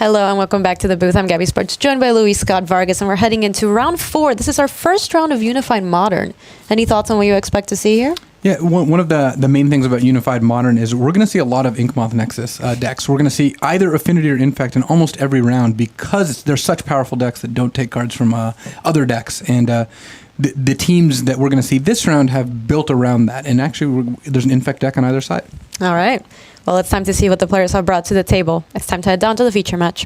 Hello and welcome back to the booth. I'm Gabby Sports, joined by Luis Scott Vargas, and we're heading into round 4. This is our first round of Unified Modern. Any thoughts on what you expect to see here? Yeah, one of the main things about Unified Modern is we're going to see a lot of Inkmoth Nexus decks. We're going to see either Affinity or Infect in almost every round because they're such powerful decks that don't take cards from other decks. And the teams that we're going to see this round have built around that. And actually, there's an Infect deck on either side. All right. Well, it's time to see what the players have brought to the table. It's time to head down to the feature match.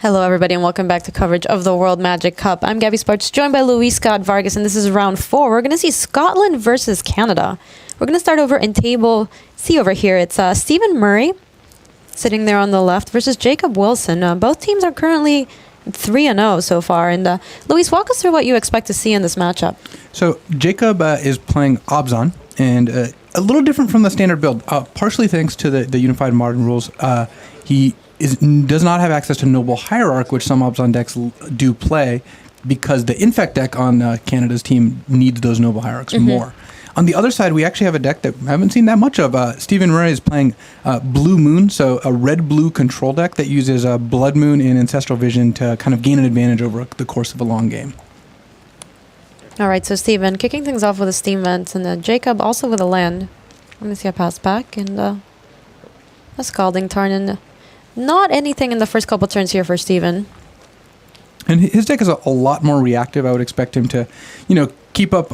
Hello, everybody, and welcome back to coverage of the World Magic Cup. I'm Gabby Sports, joined by Luis Scott Vargas, and this is round 4. We're going to see Scotland versus Canada. We're going to start over in table C over here. It's Stephen Murray sitting there on the left versus Jacob Wilson. Both teams are currently 3-0 so far. And Luis, walk us through what you expect to see in this matchup. So Jacob is playing Obzon, and a little different from the standard build, partially thanks to the Unified Modern rules. He does not have access to Noble Hierarch, which some Obzon decks do play, because the Infect deck on Canada's team needs those Noble Hierarchs more. On the other side, we actually have a deck that I haven't seen that much of. Stephen Murray is playing Blue Moon, so a red-blue control deck that uses Blood Moon and Ancestral Vision to kind of gain an advantage over the course of a long game. All right, so Stephen, kicking things off with a Steam Vent, and Jacob also with a land. I'm going to see a pass back, and a Scalding Tarn, and not anything in the first couple turns here for Steven. And his deck is a lot more reactive. I would expect him to, keep up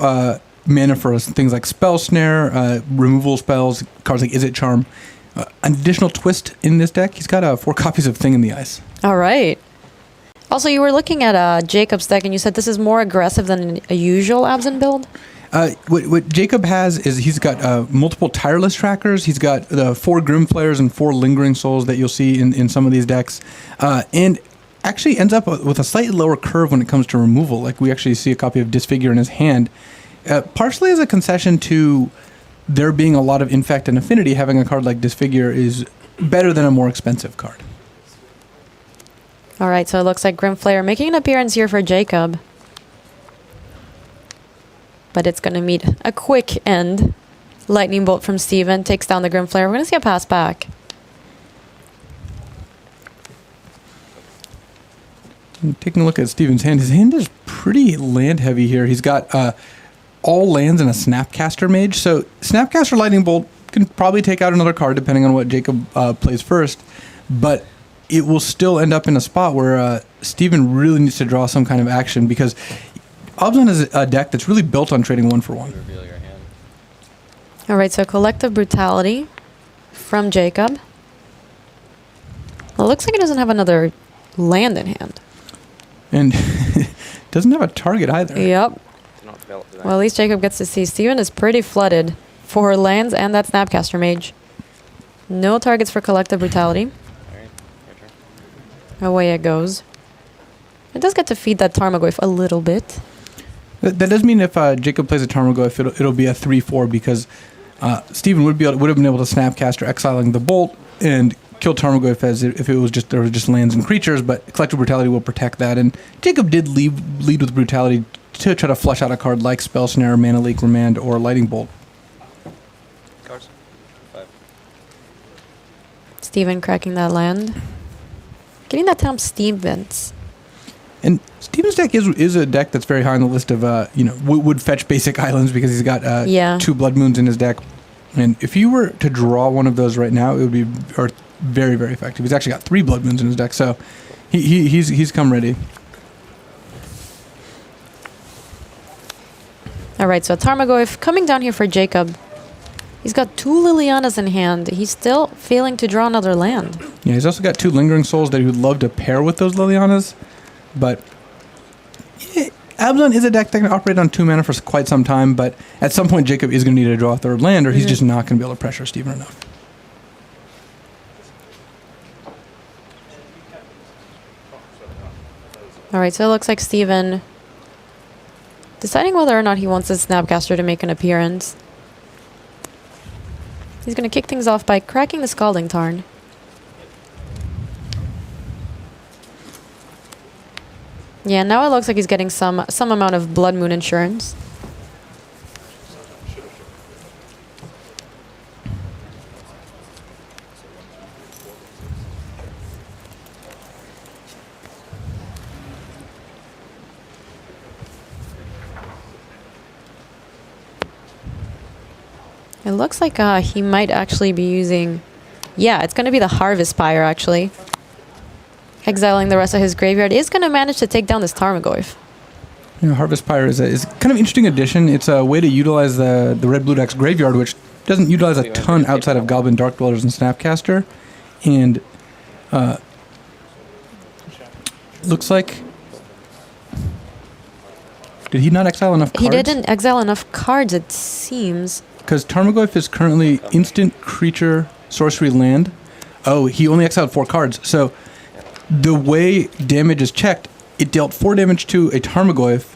mana for things like Spell Snare, removal spells, cards like Izzet Charm. An additional twist in this deck, he's got 4 copies of Thing in the Ice. All right. Also, you were looking at Jacob's deck, and you said this is more aggressive than a usual Abzan build? What Jacob has is he's got multiple Tireless Trackers. He's got the 4 Grim Flayers and 4 Lingering Souls that you'll see in some of these decks. And actually ends up with a slightly lower curve when it comes to removal. Like we actually see a copy of Disfigure in his hand. Partially as a concession to there being a lot of Infect and Affinity, having a card like Disfigure is better than a more expensive card. All right, so it looks like Grim Flayer making an appearance here for Jacob. But it's going to meet a quick end. Lightning Bolt from Steven takes down the Grim Flayer. We're going to see a pass back. Taking a look at Steven's hand, his hand is pretty land heavy here. He's got all lands and a Snapcaster Mage. So Snapcaster Lightning Bolt can probably take out another card depending on what Jacob plays first. But it will still end up in a spot where Steven really needs to draw some kind of action because Obzon is a deck that's really built on trading 1-for-1. All right, so Collective Brutality from Jacob. Well, it looks like he doesn't have another land in hand. And doesn't have a target either. Yep. Well, at least Jacob gets to see Steven is pretty flooded for lands and that Snapcaster Mage. No targets for Collective Brutality. Away it goes. It does get to feed that Tarmogoyf a little bit. That does mean if Jacob plays a Tarmogoyf, it'll be a 3-4 because Steven would have been able to Snapcaster exiling the Bolt and kill Tarmogoyf as if there was just lands and creatures, but Collective Brutality will protect that. And Jacob did lead with Brutality to try to flush out a card like Spell Snare, Mana Leak, Remand, or Lightning Bolt. Cards. 5. Steven cracking that land. Getting that down Steam Vents. And Steven's deck is a deck that's very high on the list of, would fetch basic islands because he's got 2 Blood Moons in his deck. And if you were to draw one of those right now, it would be very, very effective. He's actually got 3 Blood Moons in his deck, so he's come ready. All right, so Tarmogoyf coming down here for Jacob. He's got 2 Lilianas in hand. He's still failing to draw another land. Yeah, he's also got 2 Lingering Souls that he would love to pair with those Lilianas. But yeah, Abzan is a deck that can operate on 2 mana for quite some time, but at some point Jacob is going to need to draw a 3rd land, or he's just not going to be able to pressure Steven enough. All right, so it looks like Steven deciding whether or not he wants his Snapcaster to make an appearance. He's going to kick things off by cracking the Scalding Tarn. Yeah, now it looks like he's getting some amount of Blood Moon insurance. It looks like he might actually be using... Yeah, it's going to be the Harvest Spire, actually. Exiling the rest of his graveyard is going to manage to take down this Tarmogoyf. You know, Harvest Pyre is kind of an interesting addition. It's a way to utilize the red-blue deck's graveyard, which doesn't utilize a ton outside of Goblin Dark Dwellers and Snapcaster. And looks like... Did he not exile enough cards? He didn't exile enough cards, it seems. Because Tarmogoyf is currently instant creature sorcery land. Oh, he only exiled 4 cards. So the way damage is checked, it dealt 4 damage to a Tarmogoyf.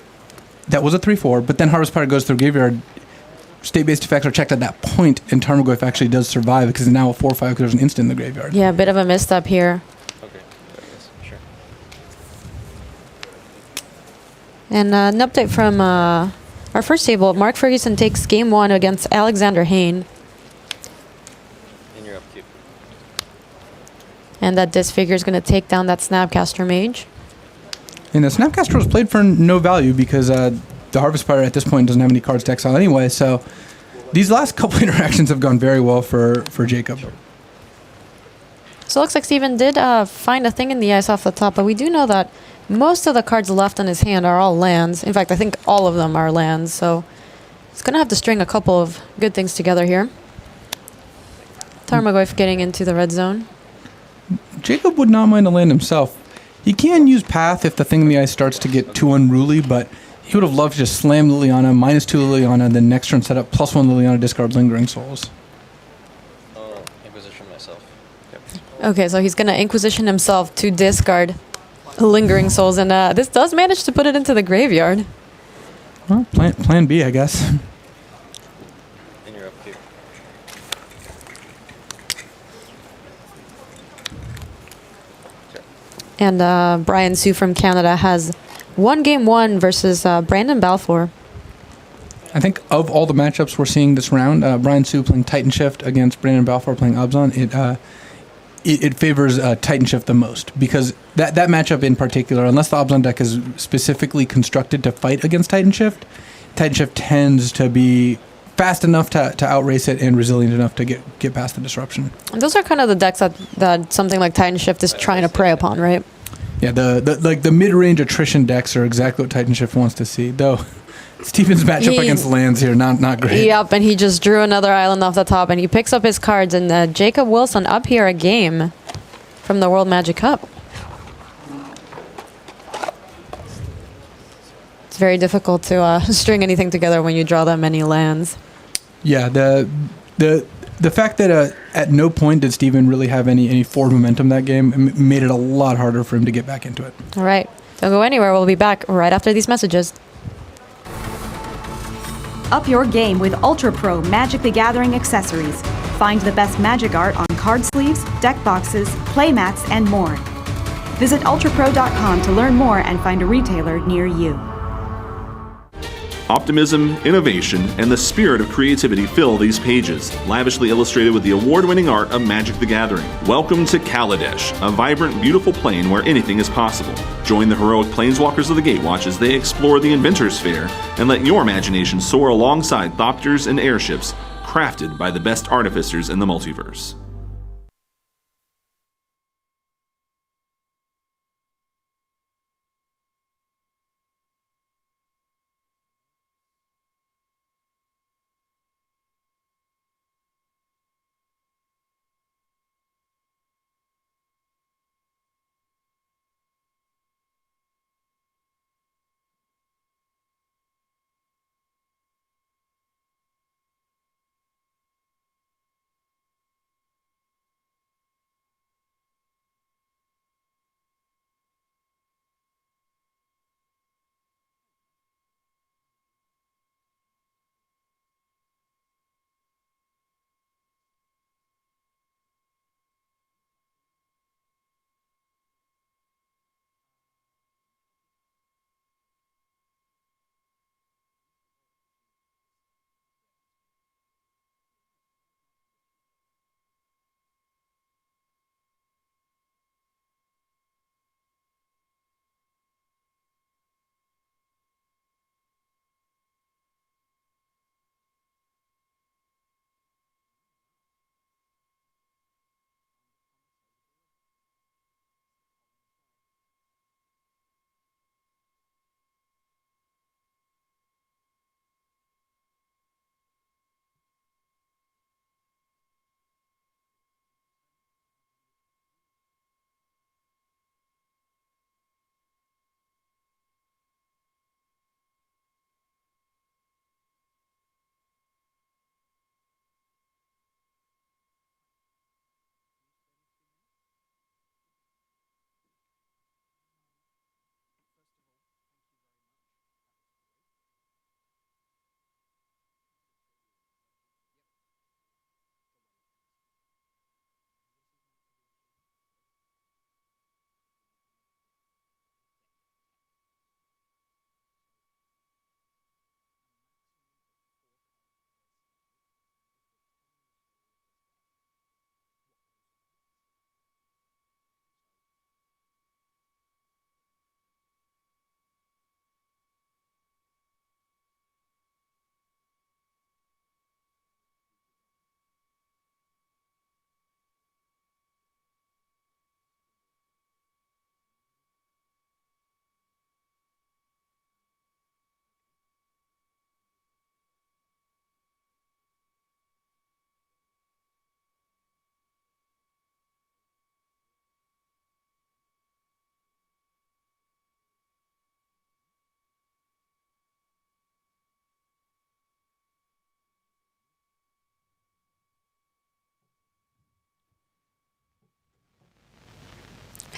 That was a 3/4, but then Harvest Pyre goes through graveyard. State-based effects are checked at that point, and Tarmogoyf actually does survive because it's now a 4/5 because there's an instant in the graveyard. Yeah, a bit of a misstep here. Okay, yes, sure. And an update from our first table. Mark Ferguson takes game 1 against Alexander Hayne. In your upkeep. And that Disfigure is going to take down that Snapcaster Mage. And the Snapcaster was played for no value because the Harvest Pyre at this point doesn't have any cards to exile anyway, so these last couple interactions have gone very well for Jacob. So it looks like Steven did find a thing in the ice off the top, but we do know that most of the cards left in his hand are all lands. In fact, I think all of them are lands, so he's going to have to string a couple of good things together here. Tarmogoyf getting into the red zone. Jacob would not mind a land himself. He can use Path if the thing in the ice starts to get too unruly, but he would have loved to just slam Liliana, -2 Liliana, then next turn set up +1 Liliana, discard Lingering Souls. I'll Inquisition myself. Yep. Okay, so he's going to Inquisition himself to discard Lingering Souls, and this does manage to put it into the graveyard. Well, plan B, I guess. In your upkeep. Sure. And Brian Sue from Canada has won game 1 versus Brandon Balfour. I think of all the matchups we're seeing this round, Brian Sue playing Titan Shift against Brandon Balfour playing Obzon, it favors Titan Shift the most because that matchup in particular, unless the Obzon deck is specifically constructed to fight against Titan Shift tends to be fast enough to outrace it and resilient enough to get past the disruption. And those are kind of the decks that something like Titan Shift is trying to prey upon, right? Yeah, the mid-range attrition decks are exactly what Titan Shift wants to see, though. Steven's matchup against lands here, not great. Yep, and he just drew another island off the top, and he picks up his cards, and Jacob Wilson up here a game from the World Magic Cup. It's very difficult to string anything together when you draw that many lands. Yeah, the fact that at no point did Steven really have any forward momentum that game made it a lot harder for him to get back into it. All right, don't go anywhere. We'll be back right after these messages. Up your game with Ultra Pro Magic the Gathering accessories. Find the best magic art on card sleeves, deck boxes, playmats, and more. Visit ultrapro.com to learn more and find a retailer near you. Optimism, innovation, and the spirit of creativity fill these pages, lavishly illustrated with the award-winning art of Magic the Gathering. Welcome to Kaladesh, a vibrant, beautiful plane where anything is possible. Join the heroic planeswalkers of the Gatewatch as they explore the Inventor's Fair and let your imagination soar alongside thopters and airships crafted by the best artificers in the multiverse.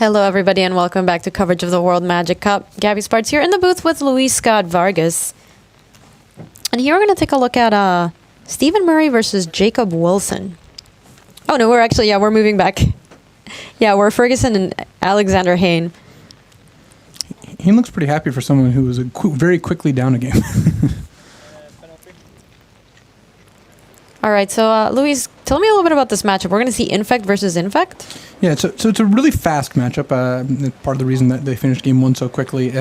Hello, everybody, and welcome back to coverage of the World Magic Cup. Gabby Sparts here in the booth with Luis Scott Vargas. And here we're going to take a look at Stephen Murray versus Jacob Wilson. Oh, no, we're moving back. Yeah, we're Ferguson and Alexander Hayne. He looks pretty happy for someone who was very quickly down a game. All right, so Luis, tell me a little bit about this matchup. We're going to see Infect versus Infect. Yeah, so it's a really fast matchup. Part of the reason that they finished game one so quickly,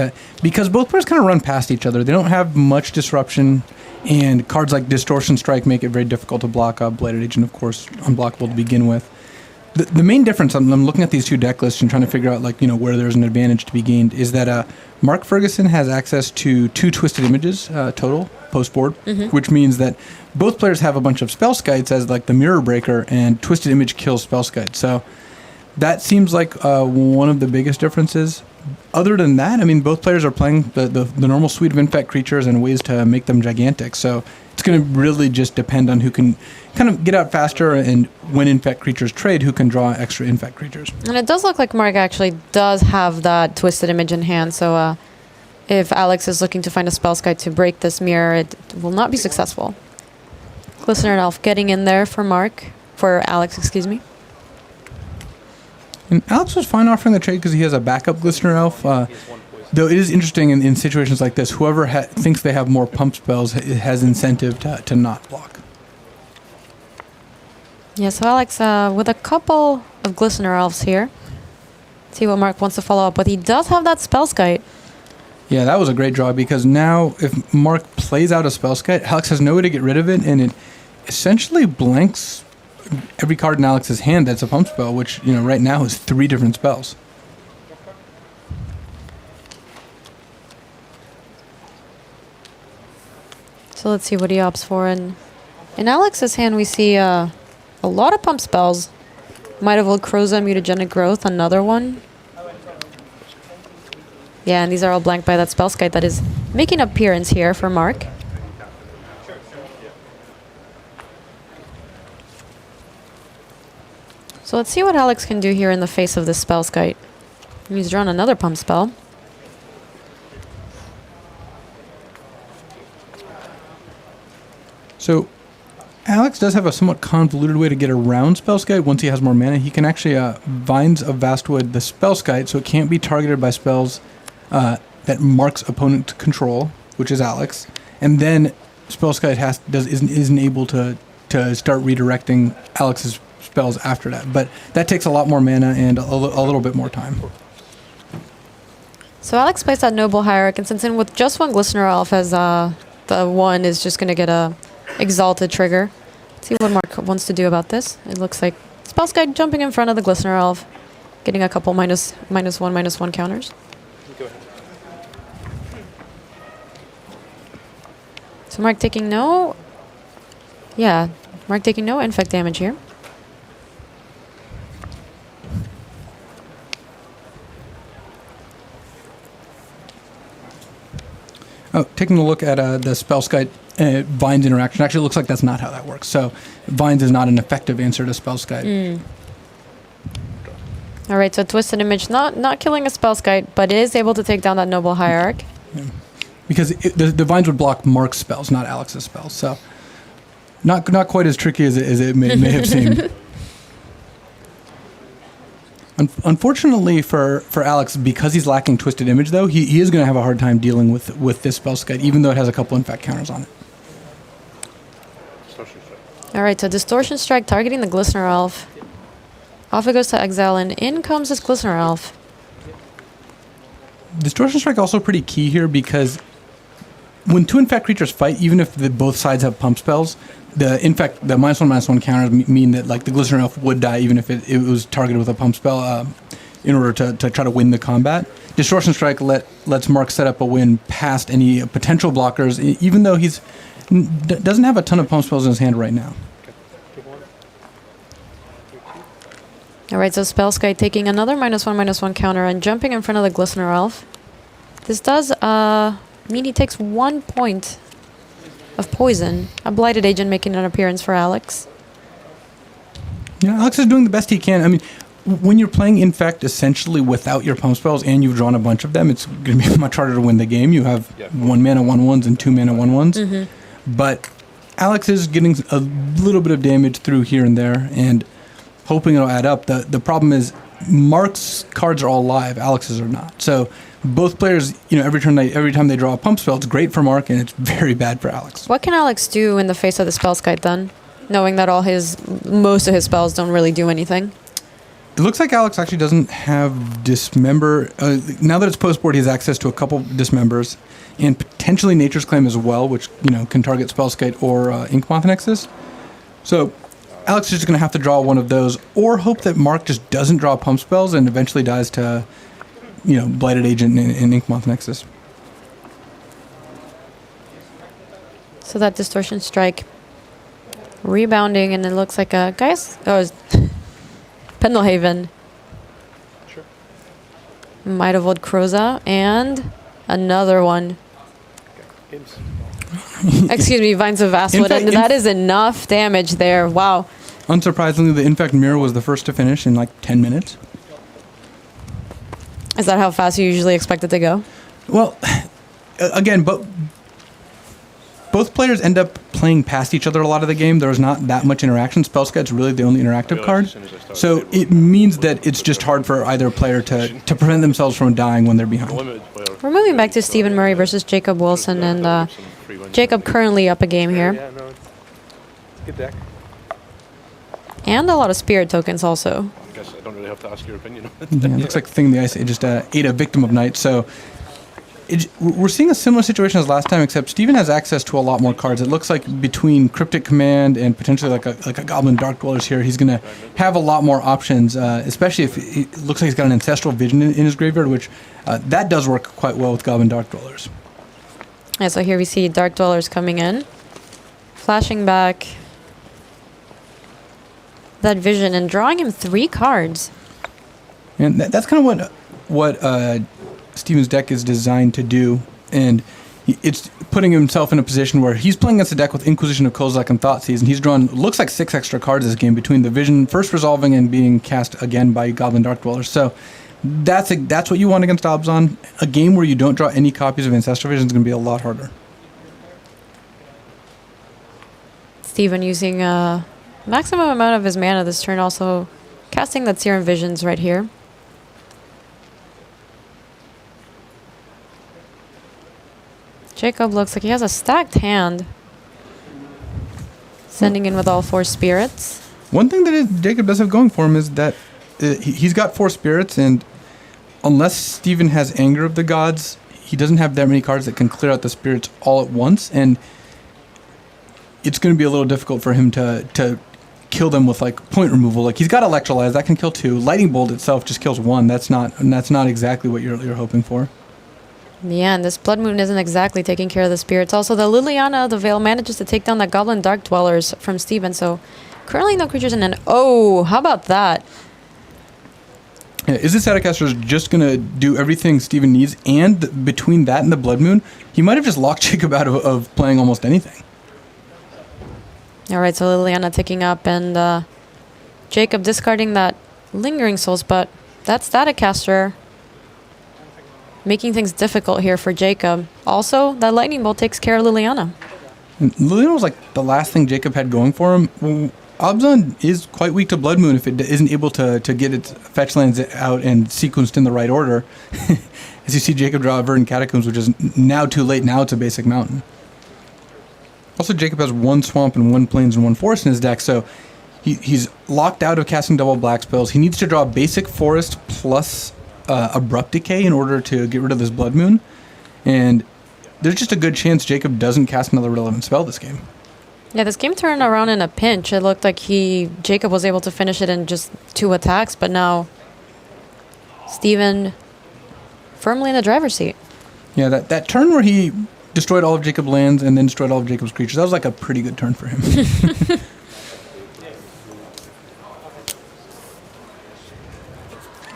because both players kind of run past each other. They don't have much disruption, and cards like Distortion Strike make it very difficult to block up. Bladed Agent, of course, unblockable to begin with. The main difference, I'm looking at these two deck lists and trying to figure out where there's an advantage to be gained, is that Mark Ferguson has access to 2 Twisted Images total post-board, which means that both players have a bunch of Spellskites as like the Mirror Breaker, and Twisted Image kills Spellskite. So that seems like one of the biggest differences. Other than that, I mean, both players are playing the normal suite of Infect creatures and ways to make them gigantic. So it's going to really just depend on who can kind of get out faster, and when Infect creatures trade, who can draw extra Infect creatures. And it does look like Mark actually does have that Twisted Image in hand, so if Alex is looking to find a Spellskite to break this mirror, it will not be successful. Glistener Elf getting in there for Alex, excuse me. And Alex was fine offering the trade because he has a backup Glistener Elf. Though it is interesting in situations like this, whoever thinks they have more pump spells has incentive to not block. Yeah, so Alex with a couple of Glistener Elves here. See what Mark wants to follow up with. He does have that Spellskite. Yeah, that was a great draw, because now if Mark plays out a Spellskite, Alex has no way to get rid of it, and it essentially blanks every card in Alex's hand that's a pump spell, which right now is 3 different spells. So let's see what he opts for. And in Alex's hand, we see a lot of pump spells. Might of Old Croza, Mutagenic Growth, another one. Yeah, and these are all blanked by that Spellskite that is making appearance here for Mark. So let's see what Alex can do here in the face of this Spellskite. He's drawn another pump spell. So Alex does have a somewhat convoluted way to get around Spellskite. Once he has more mana, he can actually Vines of Vastwood the Spellskite, so it can't be targeted by spells that Mark's opponent control, which is Alex. And then Spellskite isn't able to start redirecting Alex's spells after that. But that takes a lot more mana and a little bit more time. So Alex plays that Noble Hierarch, and since in with just one Glistener Elf, as the one is just going to get a Exalted trigger. Let's see what Mark wants to do about this. It looks like Spellskite jumping in front of the Glistener Elf, getting a couple -1/-1 counters. Go ahead. So Mark taking no Infect damage here. Oh, taking a look at the Spellskite Vines interaction. Actually, it looks like that's not how that works. So Vines is not an effective answer to Spellskite. All right, so Twisted Image not killing a Spellskite, but it is able to take down that Noble Hierarch. Yeah. Because the Vines would block Mark's spells, not Alex's spells. So not quite as tricky as it may have seemed. Unfortunately for Alex, because he's lacking Twisted Image, though, he is going to have a hard time dealing with this Spellskite, even though it has a couple Infect counters on it. All right, so Distortion Strike targeting the Glistener Elf. Off it goes to exile, and in comes this Glistener Elf. Distortion Strike also pretty key here, because when 2 Infect creatures fight, even if both sides have pump spells, the -1/-1 counters mean that like the Glistener Elf would die even if it was targeted with a pump spell in order to try to win the combat. Distortion Strike lets Mark set up a win past any potential blockers, even though he's doesn't have a ton of pump spells in his hand right now. All right, so Spellskite taking another -1/-1 counter and jumping in front of the Glistener Elf. This does mean he takes 1 point of poison. A Blighted Agent making an appearance for Alex. Yeah, Alex is doing the best he can. I mean, when you're playing Infect essentially without your pump spells and you've drawn a bunch of them, it's going to be much harder to win the game. You have 1 mana 1/1s and 2 mana 1/1s. But Alex is getting a little bit of damage through here and there and hoping it'll add up. The problem is Mark's cards are all live, Alex's are not. So both players, every time they draw a pump spell, it's great for Mark and it's very bad for Alex. What can Alex do in the face of the Spellskite then, knowing that most of his spells don't really do anything? It looks like Alex actually doesn't have Dismember. Now that it's post-board, he has access to a couple Dismembers and potentially Nature's Claim as well, which can target Spellskite or Inkmoth Nexus. So Alex is just going to have to draw one of those or hope that Mark just doesn't draw pump spells and eventually dies to, Blighted Agent and Inkmoth Nexus. So that Distortion Strike rebounding, and it looks like it's Pendelhaven. Sure. Might of Old Kroza, and another one. Games. Excuse me, Vines of Vastwood, and that is enough damage there. Wow. Unsurprisingly, the Infect Mirror was the first to finish in like 10 minutes. Is that how fast you usually expect it to go? Well, again, but both players end up playing past each other a lot of the game. There's not that much interaction. Spellskite's really the only interactive card. So it means that it's just hard for either player to prevent themselves from dying when they're behind. We're moving back to Stephen Murray versus Jacob Wilson, and Jacob currently up a game here. Yeah, no, it's a good deck. And a lot of spirit tokens also. I guess I don't really have to ask your opinion. Yeah, it looks like Thing in the Ice just ate a Victim of Night. So we're seeing a similar situation as last time, except Steven has access to a lot more cards. It looks like between Cryptic Command and potentially like a Goblin Dark Dwellers here, he's going to have a lot more options, especially if it looks like he's got an Ancestral Vision in his graveyard, which that does work quite well with Goblin Dark Dwellers. Yeah, so here we see Dark Dwellers coming in, flashing back that vision and drawing him 3 cards. And that's kind of what Steven's deck is designed to do, and it's putting himself in a position where he's playing against a deck with Inquisition of Kozilek and Thoughtseize, and he's drawn, looks like 6 extra cards this game between the Vision first resolving and being cast again by Goblin Dark Dwellers. So that's what you want against Obzon. A game where you don't draw any copies of Ancestral Vision is going to be a lot harder. Steven using a maximum amount of his mana this turn, also casting that Serum Visions right here. Jacob looks like he has a stacked hand. Sending in with all 4 spirits. One thing that Jacob does have going for him is that he's got 4 spirits, and unless Steven has Anger of the Gods, he doesn't have that many cards that can clear out the spirits all at once, and it's going to be a little difficult for him to kill them with like point removal. Like he's got Electrolyze that can kill 2. Lightning Bolt itself just kills 1. That's not exactly what you're hoping for. Yeah, and this Blood Moon isn't exactly taking care of the spirits. Also, the Liliana, the Veil, manages to take down the Goblin Dark Dwellers from Steven, so currently no creatures in an... Oh, how about that? Yeah, is this Staticaster just going to do everything Steven needs, and between that and the Blood Moon, he might have just locked Jacob out of playing almost anything. All right, so Liliana ticking up, and Jacob discarding that Lingering Souls, but that Staticaster making things difficult here for Jacob. Also, that Lightning Bolt takes care of Liliana. And Liliana was like the last thing Jacob had going for him. Well, Obzon is quite weak to Blood Moon if it isn't able to get its fetch lands out and sequenced in the right order. As you see Jacob draw Verdant Catacombs, which is now too late. Now it's a basic mountain. Also, Jacob has 1 Swamp and 1 Plains and 1 Forest in his deck, so he's locked out of casting double black spells. He needs to draw Basic Forest plus Abrupt Decay in order to get rid of this Blood Moon, and there's just a good chance Jacob doesn't cast another relevant spell this game. Yeah, this game turned around in a pinch. It looked like Jacob was able to finish it in just 2 attacks, but now Steven firmly in the driver's seat. Yeah, that turn where he destroyed all of Jacob's lands and then destroyed all of Jacob's creatures, that was like a pretty good turn for him.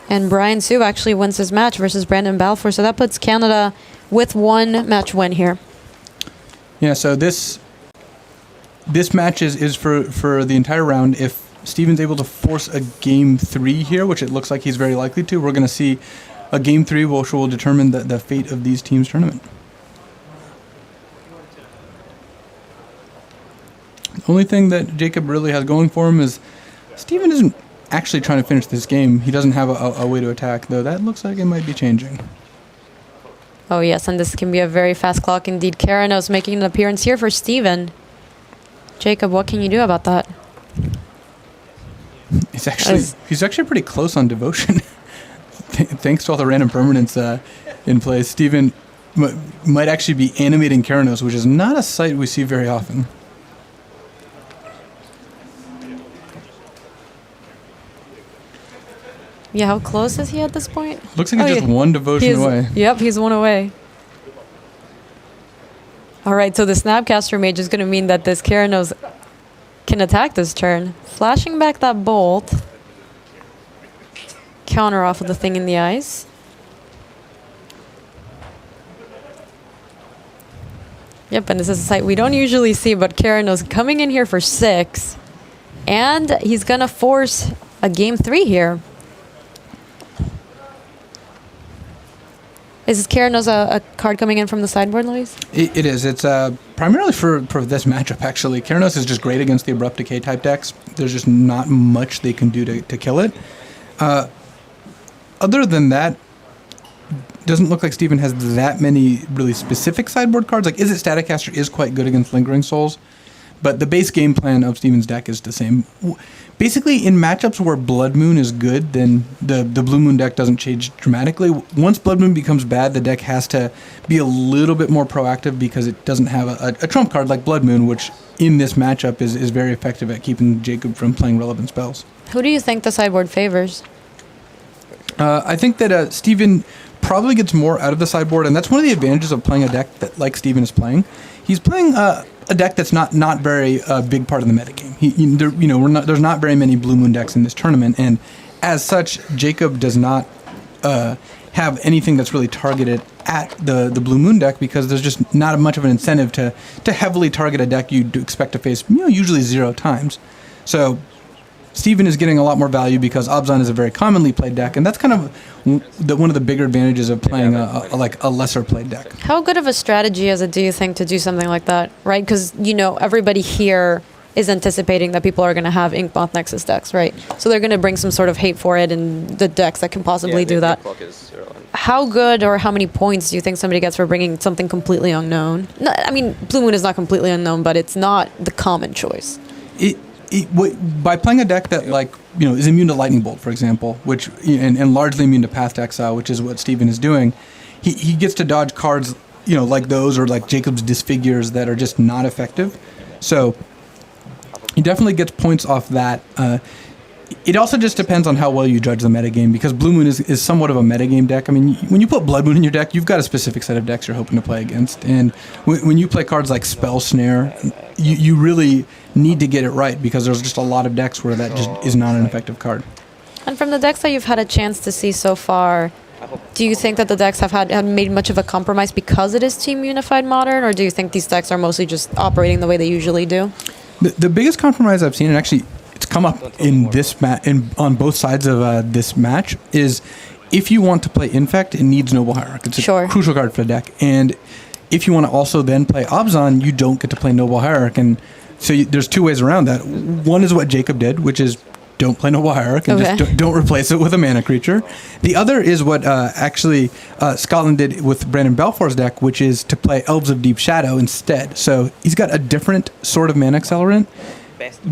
And Brian Sue actually wins his match versus Brandon Balfour, so that puts Canada with 1 match win here. Yeah, so this match is for the entire round. If Steven's able to force a game 3 here, which it looks like he's very likely to, we're going to see a game 3 which will determine the fate of these teams' tournament. The only thing that Jacob really has going for him is Steven isn't actually trying to finish this game. He doesn't have a way to attack, though that looks like it might be changing. Oh, yes, and this can be a very fast clock indeed. Karanos making an appearance here for Steven. Jacob, what can you do about that? He's actually pretty close on devotion. Thanks to all the random permanents in place, Steven might actually be animating Karanos, which is not a sight we see very often. Yeah, how close is he at this point? Looks like he's just one devotion away. Yep, he's one away. All right, so the Snapcaster Mage is going to mean that this Karanos can attack this turn. Flashing back that bolt. Counter off with the Thing in the Ice. Yep, and this is a sight we don't usually see, but Karanos coming in here for 6. And he's going to force a game 3 here. Is Karanos a card coming in from the sideboard, Luis? It is. It's primarily for this matchup, actually. Karanos is just great against the Abrupt Decay type decks. There's just not much they can do to kill it. Other than that, doesn't look like Steven has that many really specific sideboard cards. Like, Is It Staticaster is quite good against Lingering Souls, but the base game plan of Steven's deck is the same. Basically, in matchups where Blood Moon is good, then the Blue Moon deck doesn't change dramatically. Once Blood Moon becomes bad, the deck has to be a little bit more proactive because it doesn't have a trump card like Blood Moon, which in this matchup is very effective at keeping Jacob from playing relevant spells. Who do you think the sideboard favors? I think that Steven probably gets more out of the sideboard, and that's one of the advantages of playing a deck that like Steven is playing. He's playing a deck that's not very big part of the metagame. There's not very many Blue Moon decks in this tournament, and as such, Jacob does not have anything that's really targeted at the Blue Moon deck because there's just not much of an incentive to heavily target a deck you'd expect to face usually 0 times. So Steven is getting a lot more value because Obzon is a very commonly played deck, and that's kind of one of the bigger advantages of playing a lesser played deck. How good of a strategy is it, do you think, to do something like that, right? Because, everybody here is anticipating that people are going to have Inkmoth Nexus decks, right? So they're going to bring some sort of hate for it in the decks that can possibly do that. How good or how many points do you think somebody gets for bringing something completely unknown? No, I mean, Blue Moon is not completely unknown, but it's not the common choice. By playing a deck that is immune to Lightning Bolt, for example, which and largely immune to Path to Exile, which is what Steven is doing, he gets to dodge cards like those or like Jacob's Disfigures that are just not effective. So he definitely gets points off that. It also just depends on how well you judge the metagame, because Blue Moon is somewhat of a metagame deck. I mean, when you put Blood Moon in your deck, you've got a specific set of decks you're hoping to play against. And when you play cards like Spell Snare, you really need to get it right, because there's just a lot of decks where that just is not an effective card. And from the decks that you've had a chance to see so far, do you think that the decks have made much of a compromise because it is Team Unified Modern, or do you think these decks are mostly just operating the way they usually do? The biggest compromise I've seen, and actually it's come up in this on both sides of this match, is if you want to play Infect, it needs Noble Hierarch. It's a crucial card for the deck. And if you want to also then play Obzon, you don't get to play Noble Hierarch. And so there's 2 ways around that. One is what Jacob did, which is don't play Noble Hierarch and just don't replace it with a mana creature. The other is what Scotland did with Brandon Balfour's deck, which is to play Elves of Deep Shadow instead. So he's got a different sort of mana accelerant,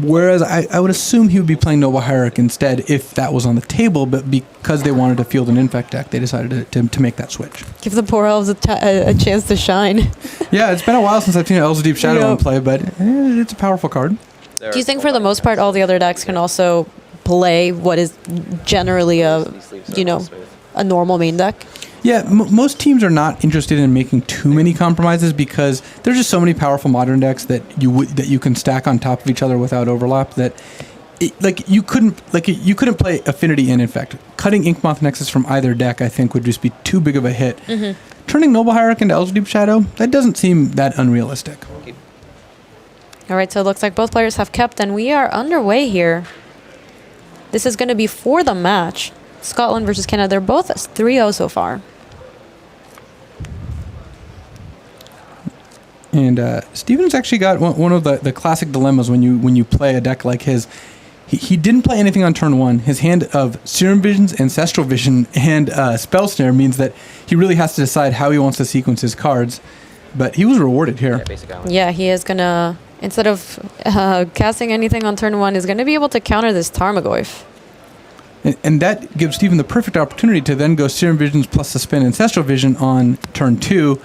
whereas I would assume he would be playing Noble Hierarch instead if that was on the table, but because they wanted to field an Infect deck, they decided to make that switch. Give the poor elves a chance to shine. Yeah, it's been a while since I've seen Elves of Deep Shadow in play, but it's a powerful card. Do you think for the most part all the other decks can also play what is generally a normal main deck? Yeah, most teams are not interested in making too many compromises because there's just so many powerful modern decks that you can stack on top of each other without overlap that you couldn't play Affinity and Infect. Cutting Inkmoth Nexus from either deck, I think, would just be too big of a hit. Mm-hmm. Turning Noble Hierarch into Elves of Deep Shadow, that doesn't seem that unrealistic. All right, so it looks like both players have kept, and we are underway here. This is going to be for the match. Scotland versus Canada. They're both 3-0 so far. And Steven's actually got one of the classic dilemmas when you play a deck like his. He didn't play anything on turn 1. His hand of Serum Visions, Ancestral Vision, and Spell Snare means that he really has to decide how he wants to sequence his cards. But he was rewarded here. Yeah, he is going to, instead of casting anything on turn 1, is going to be able to counter this Tarmogoyf. And that gives Steven the perfect opportunity to then go Serum Visions plus suspend Ancestral Vision on turn 2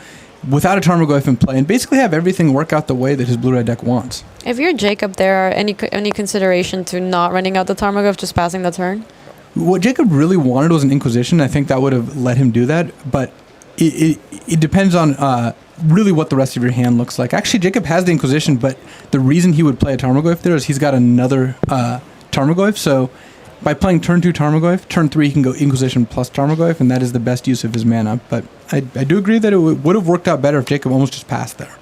without a Tarmogoyf in play and basically have everything work out the way that his blue-red deck wants. If you're Jacob, there are any consideration to not running out the Tarmogoyf, just passing the turn? What Jacob really wanted was an Inquisition. I think that would have let him do that, but it depends on really what the rest of your hand looks like. Actually, Jacob has the Inquisition, but the reason he would play a Tarmogoyf there is he's got another Tarmogoyf, so by playing turn 2 Tarmogoyf, turn 3 he can go Inquisition plus Tarmogoyf, and that is the best use of his mana. But I do agree that it would have worked out better if Jacob almost just passed there.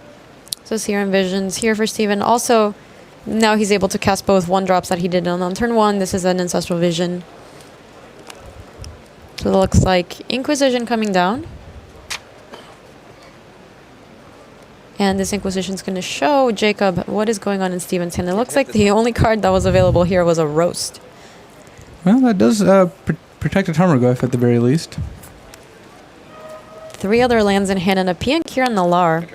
So Serum Visions here for Steven. Also, now he's able to cast both 1-drops that he did on turn 1. This is an Ancestral Vision. So it looks like Inquisition coming down. And this Inquisition is going to show Jacob what is going on in Steven's hand. It looks like the only card that was available here was a Roast. Well, that does protect a Tarmogoyf at the very least. 3 other lands in hand and a Piankir and Nalar.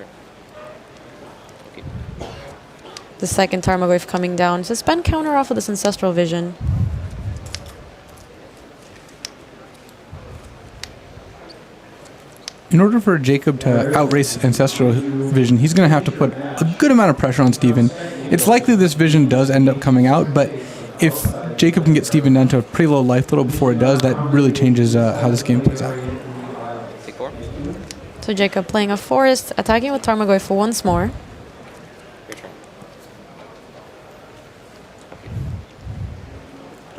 The second Tarmogoyf coming down. Suspend counter off of this Ancestral Vision. In order for Jacob to outrace Ancestral Vision, he's going to have to put a good amount of pressure on Steven. It's likely this Vision does end up coming out, but if Jacob can get Steven down to a pretty low life total before it does, that really changes how this game plays out. So Jacob playing a Forest, attacking with Tarmogoyf for once more.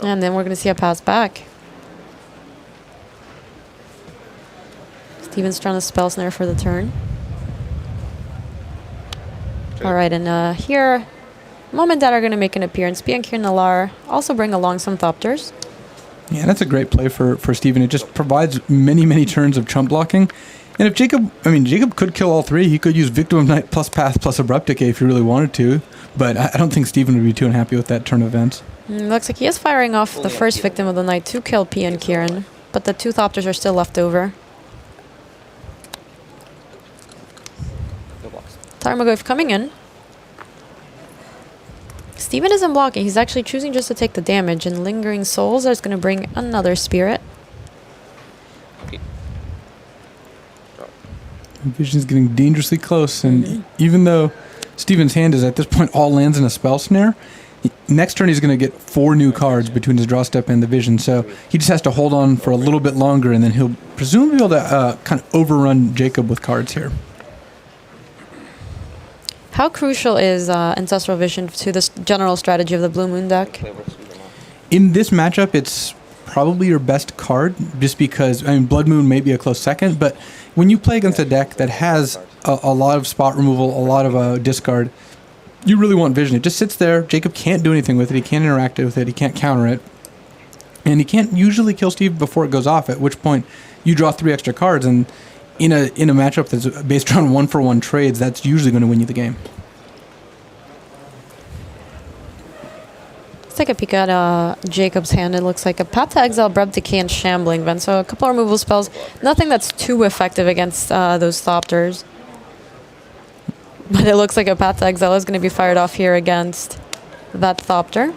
And then we're going to see a pass back. Steven's trying to Spell Snare for the turn. All right, and here, Mom and Dad are going to make an appearance. Bianchi and Nalar also bring along some Thopters. Yeah, that's a great play for Steven. It just provides many, many turns of chump blocking. And if Jacob could kill all 3. He could use Victim of Night plus Path plus Abrupt Decay if he really wanted to. But I don't think Steven would be too unhappy with that turn of events. Looks like he is firing off the first Victim of the Night to kill P and Kieran, but the 2 Thopters are still left over. Tarmogoyf coming in. Steven isn't blocking. He's actually choosing just to take the damage, and Lingering Souls is going to bring another Spirit. Vision's getting dangerously close, and even though Steven's hand is at this point all lands in a Spell Snare, next turn he's going to get 4 new cards between his draw step and the Vision, so he just has to hold on for a little bit longer, and then he'll presumably be able to kind of overrun Jacob with cards here. How crucial is Ancestral Vision to this general strategy of the Blue Moon deck? In this matchup, it's probably your best card, just because, Blood Moon may be a close second, but when you play against a deck that has a lot of spot removal, a lot of discard, you really want Vision. It just sits there. Jacob can't do anything with it. He can't interact with it. He can't counter it. And he can't usually kill Steve before it goes off, at which point you draw 3 extra cards, and in a matchup that's based around 1-for-1 trades, that's usually going to win you the game. Let's take a peek at Jacob's hand. It looks like a Path to Exile, Abrupt Decay, and Shambling Vent. So a couple of removal spells. Nothing that's too effective against those Thopters. But it looks like a Path to Exile is going to be fired off here against that Thopter.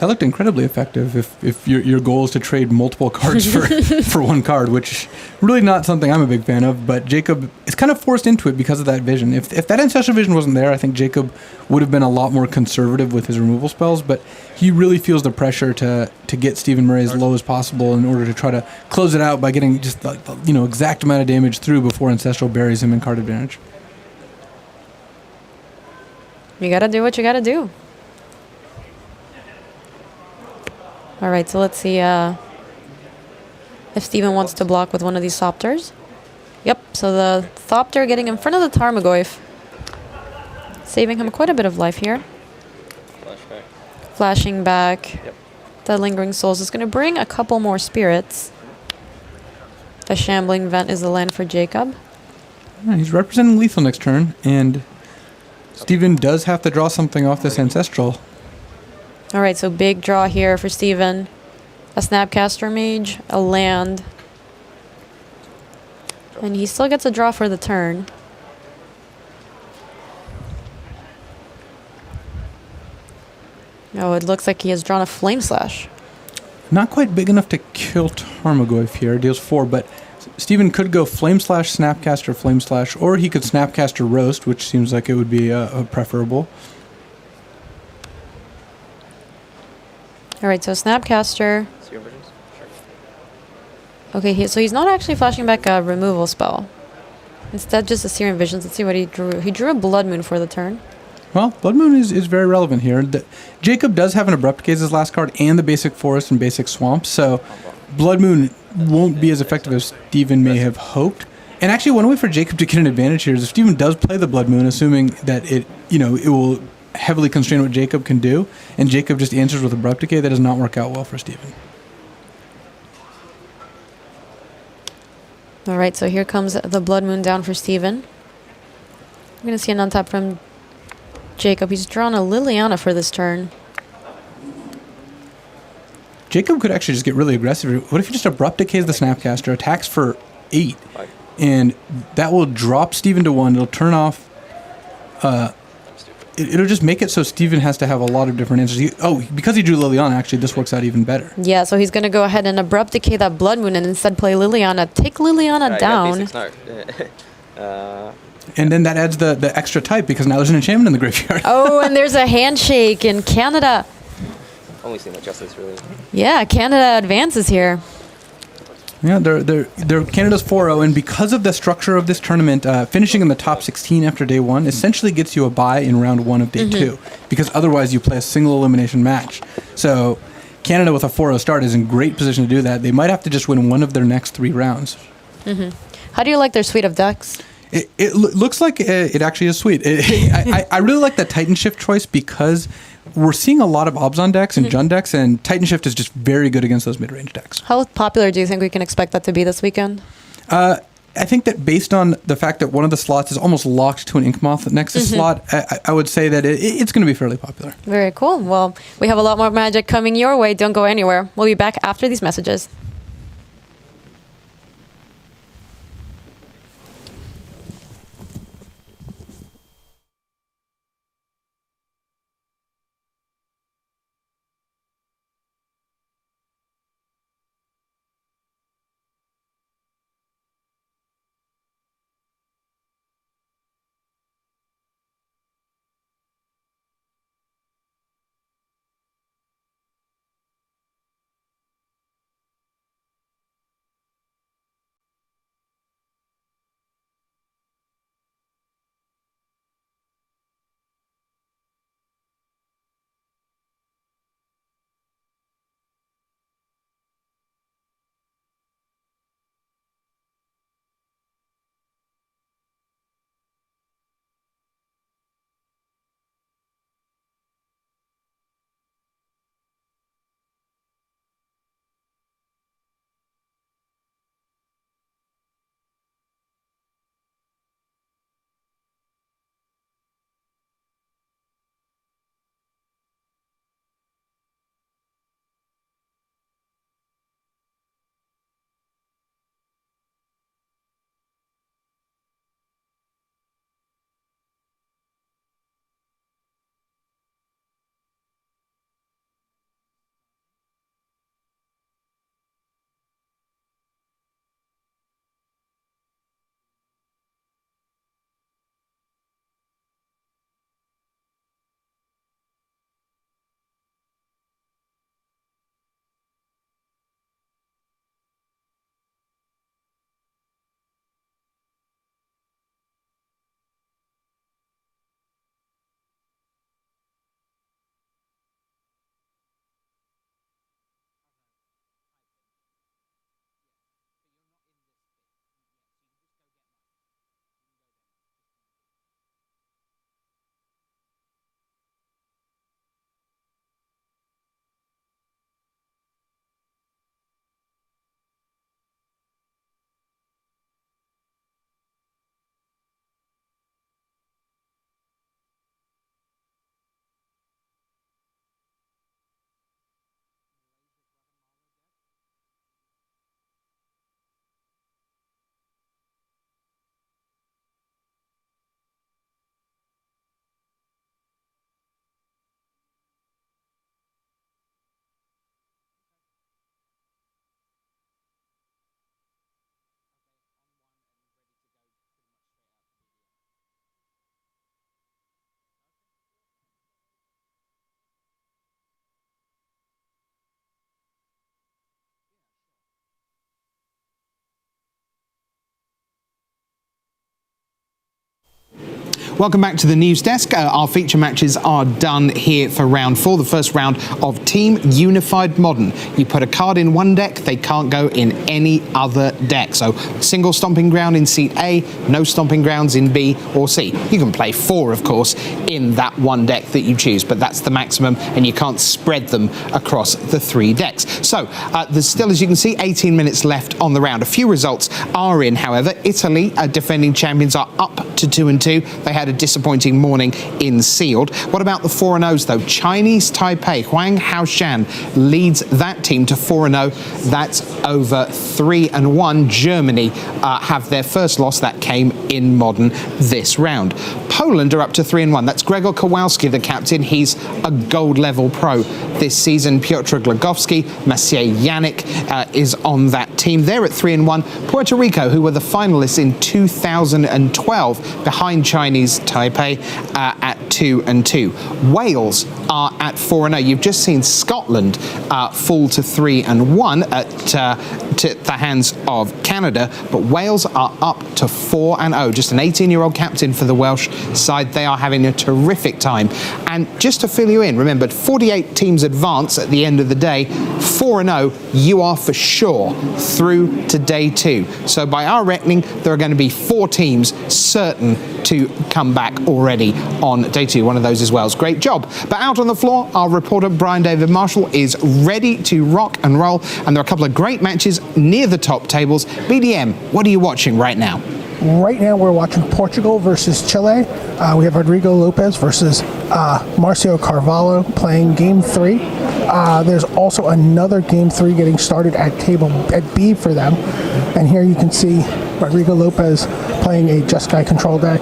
That looked incredibly effective if your goal is to trade multiple cards for 1 card, which really not something I'm a big fan of, but Jacob is kind of forced into it because of that Vision. If that Ancestral Vision wasn't there, I think Jacob would have been a lot more conservative with his removal spells, but he really feels the pressure to get Stephen Murray as low as possible in order to try to close it out by getting just the exact amount of damage through before Ancestral buries him in card advantage. You gotta do what you gotta do. All right, so let's see if Steven wants to block with one of these Thopters. Yep, so the Thopter getting in front of the Tarmogoyf, saving him quite a bit of life here. Flashing back. Yep. the Lingering Souls is going to bring a couple more spirits. The Shambling Vent is the land for Jacob. Yeah, he's representing lethal next turn, and Steven does have to draw something off this Ancestral. All right, so big draw here for Steven. A Snapcaster Mage, a land. And he still gets a draw for the turn. Oh, it looks like he has drawn a Flame Slash. Not quite big enough to kill Tarmogoyf here. Deals 4, but Steven could go Flame Slash, Snapcaster, Flame Slash, or he could Snapcaster Roast, which seems like it would be preferable. All right, so Snapcaster. Serum Visions? Sure. Okay, so he's not actually flashing back a removal spell. Instead, just a Serum Visions. Let's see what he drew. He drew a Blood Moon for the turn. Well, Blood Moon is very relevant here. Jacob does have an Abrupt Gaze as last card and the basic Forest and basic Swamp, so Blood Moon won't be as effective as Steven may have hoped. And actually, one way for Jacob to get an advantage here is if Steven does play the Blood Moon, assuming that it will heavily constrain what Jacob can do, and Jacob just answers with Abrupt Decay, that does not work out well for Steven. All right, so here comes the Blood Moon down for Steven. I'm going to see an untap from Jacob. He's drawn a Liliana for this turn. Jacob could actually just get really aggressive. What if he just Abrupt Decays the Snapcaster, attacks for 8, and that will drop Steven to 1. It'll turn off... It'll just make it so Steven has to have a lot of different answers. Because he drew Liliana, actually, this works out even better. Yeah, so he's going to go ahead and Abrupt Decay that Blood Moon and instead play Liliana. Take Liliana down. And then that adds the extra type, because now there's an enchantment in the graveyard. Oh, and there's a Handshake in Canada. Only seen that Justice, really. Yeah, Canada advances here. Yeah, they're Canada's 4-0, and because of the structure of this tournament, finishing in the top 16 after day 1 essentially gets you a bye in round 1 of day 2, because otherwise you play a single elimination match. So Canada with a 4-0 start is in great position to do that. They might have to just win one of their next 3 rounds. How do you like their suite of decks? It looks like it actually is sweet. I really like that Titan Shift choice, because we're seeing a lot of Obzon decks and Jund decks, and Titan Shift is just very good against those mid-range decks. How popular do you think we can expect that to be this weekend? I think that based on the fact that one of the slots is almost locked to an Inkmoth Nexus slot, I would say that it's going to be fairly popular. Very cool. Well, we have a lot more Magic coming your way. Don't go anywhere. We'll be back after these messages. Welcome back to the news desk. Our feature matches are done here for round 4, the first round of Team Unified Modern. You put a card in one deck, they can't go in any other deck. So single stomping ground in seat A, no stomping grounds in B or C. You can play 4, of course, in that one deck that you choose, but that's the maximum, and you can't spread them across the 3 decks. So there's still, as you can see, 18 minutes left on the round. A few results are in, however. Italy, defending champions, are up to 2-2. They had a disappointing morning in sealed. What about the 4-0s though? Chinese Taipei, Huang Haoshan leads that team to 4-0. That's over 3-1. Germany have their first loss. That came in modern this round. Poland are up to 3-1. That's Gregor Kowalski, the captain. He's a gold level pro this season. Piotr Glagowski, Maciej Janik is on that team. They're at 3-1. Puerto Rico, who were the finalists in 2012, behind Chinese Taipei at 2-2. Wales are at 4-0. You've just seen Scotland fall to 3-1 at to the hands of Canada, but Wales are up to 4-0. Just an 18-year-old captain for the Welsh side. They are having a terrific time. And just to fill you in, remember, 48 teams advance at the end of the day. 4-0, you are for sure through to day 2. So by our reckoning, there are going to be 4 teams certain to come back already on day 2. One of those is Wales. Great job. But out on the floor, our reporter Brian David Marshall is ready to rock and roll, and there are a couple of great matches near the top tables. BDM, what are you watching right now? Right now we're watching Portugal versus Chile. We have Rodrigo Lopez versus Marcio Carvalho playing Game 3. There's also another Game 3 getting started at B for them. And here you can see Rodrigo Lopez playing a Jeskai control deck.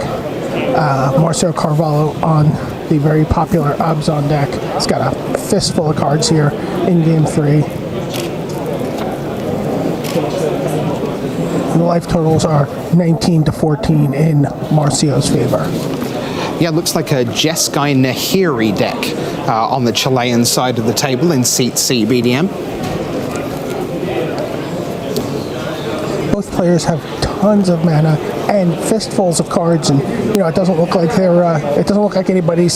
Marcio Carvalho on the very popular Abzan deck. He's got a fistful of cards here in Game 3. The life totals are 19-14 in Marcio's favor. Yeah, it looks like a Jeskai Nahiri deck on the Chilean side of the table in seat C, BDM. Both players have tons of mana and fistfuls of cards, and it doesn't look like it doesn't look like anybody's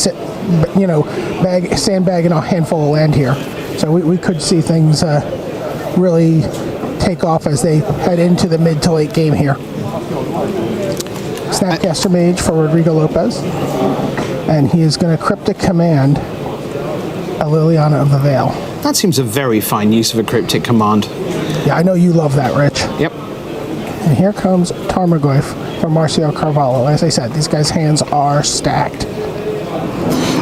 sandbagging a handful of land here. So we could see things really take off as they head into the mid to late game here. Snapcaster Mage for Rodrigo Lopez, and he is going to Cryptic Command a Liliana of the Veil. That seems a very fine use of a Cryptic Command. Yeah, I know you love that, Rich. Yep. And here comes Tarmogoyf from Marcio Carvalho. As I said, these guys' hands are stacked.